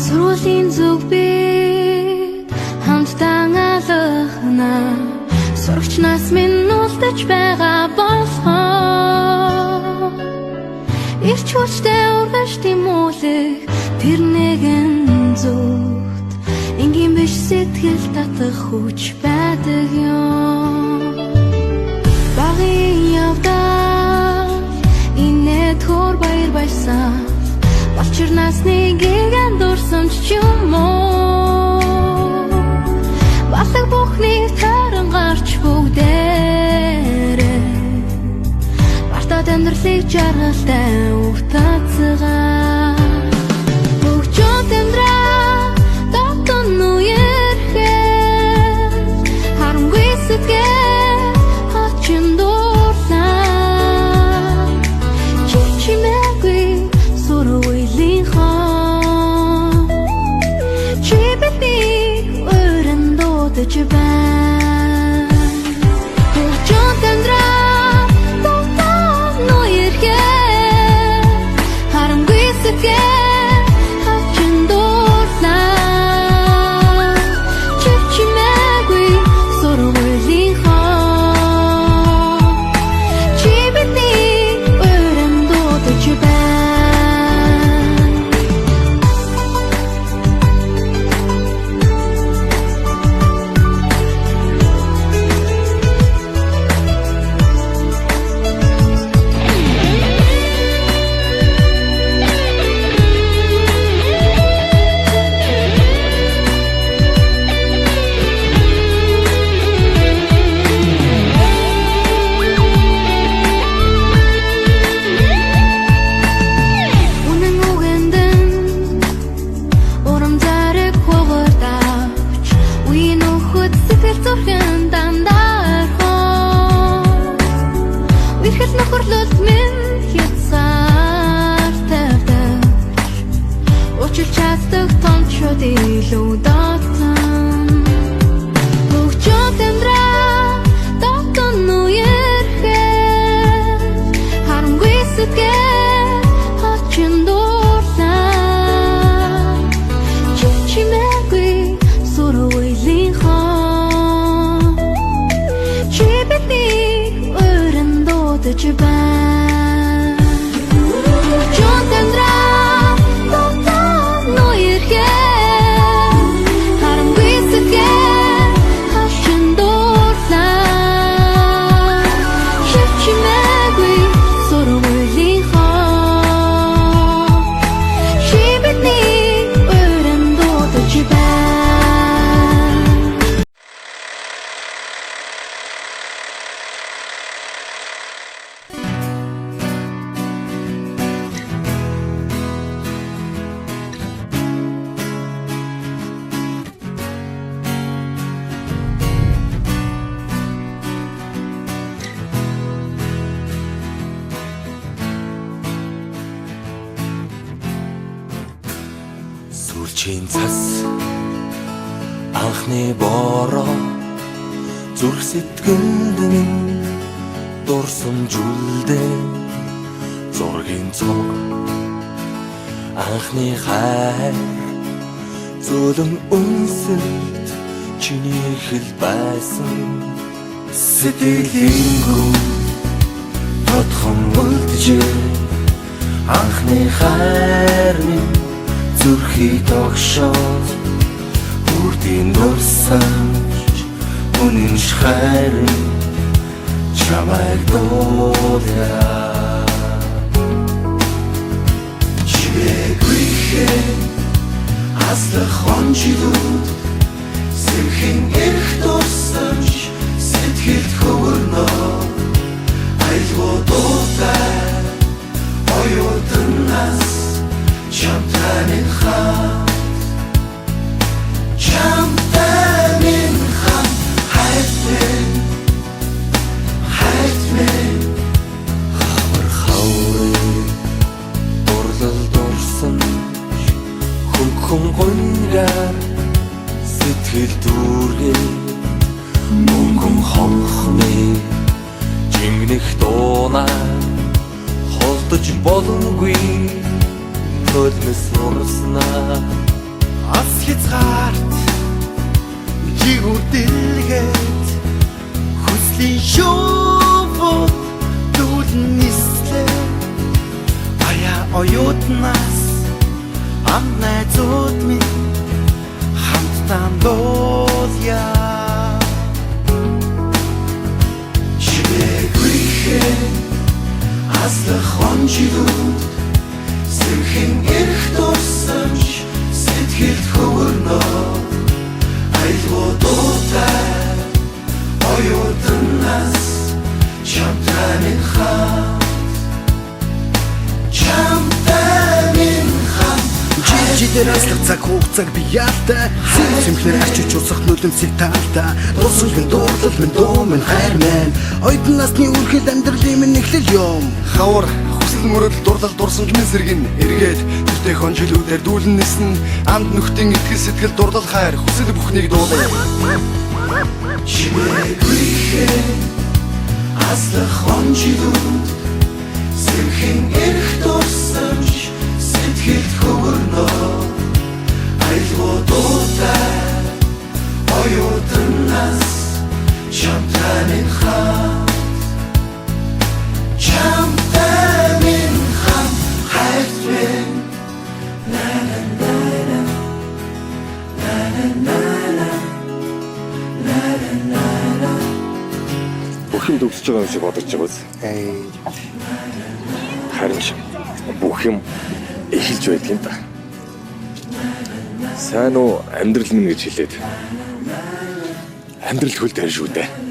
Surulin зүг бид хамтдаа алхана сурагч нас минь үлдэж байгаа болохоор ирч хүчтэй ургаш тэмүүлэх тэр нэгэн зүгт энгийн биш сэтгэл татах хүч байдаг юм. Багын явдал инээ төр баяр баясаа Бачир насны гигэн дурсамж ч юм уу Батлаг бүхний таран гарч бүгдээрээ Бартад амьдралыг жаргалтай утацгаа Бүгжүүд амьдраа дотон үерхээ Харамгүй сэтгэл хачин дуурлаа Чичимээгүй суруулийн хон Чи бидний өрөн дуудаж байна Бүгжүүд амьдраа дотон үерхээ Харамгүй сэтгэл хачин дуурлаа Чичимээгүй суруулийн хон Чи бидний өрөн дуудаж байна Сүлжийн цас анхны бороо зүрх сэтгэлд минь дурсамжуулдэ зургийн цог анхны хайр зөөлөн үнсэлт чиний хэл байсан сэтгэлийн гүн тодхон үлджээ анхны хайр минь зүрхий тогшоод хүрдийн дурсамж үнэн хайрын чамайг дуулаа чимээгүй хаслах хонжигүүд сэрхэн эрх дурсамж сэтгэлд хөвөрнөө айлгуудтай оюутан нас Чамтай минь хам хайт минь хавар хаврын дурлал дурсан хүн гонгаар сэтгэл дүүргээ мөнгөн хонхны жингнэх дуунаа холдож боломгүй Хөлмөс урснаа Ас хязгаарт жигүрдэлгээд хүслийн шоу дүүлэн нислээ ая оюутнаас ам найзууд минь хамтдаа дуулъя чимээгүй аслах онжидүүд сэрхэн эрх дурсамж сэтгэлд хөвөрнөө айлгуудтай оюутнаас чамтай минь хамт жидээр аслах цаг хугацааг би яалтай сэмхлэр арчиж усах нүлэмсийг таалта дуусах минь дуурлал минь дуу минь хайр минь оюутан насны үргэлж амьдралын минь эхлэл юм хавар хүсэл мөрөдөл дурлал дурсамж минь сэргэн эргээд тэртээ хонжилүүдээр дүүлэн нисэн амд нөхдийн итгэл сэтгэл дурлал хайр хүсэл бүхнийг дуулаа чимээгүй аслах хонжилүүд сэрхэн эрх дурсамж сэтгэлд хөвөрнөө айлгуудтай оюутнаас чамтай минь хамт хайрт минь бүх юм төгсөж байгаа юм шиг бодож байгаа биз? Харин ч бүх юм эхэлж байдаг юм да. Сайн уу амьдрал минь гэж хэлээд амьдрал хөл дээр шүү дээ.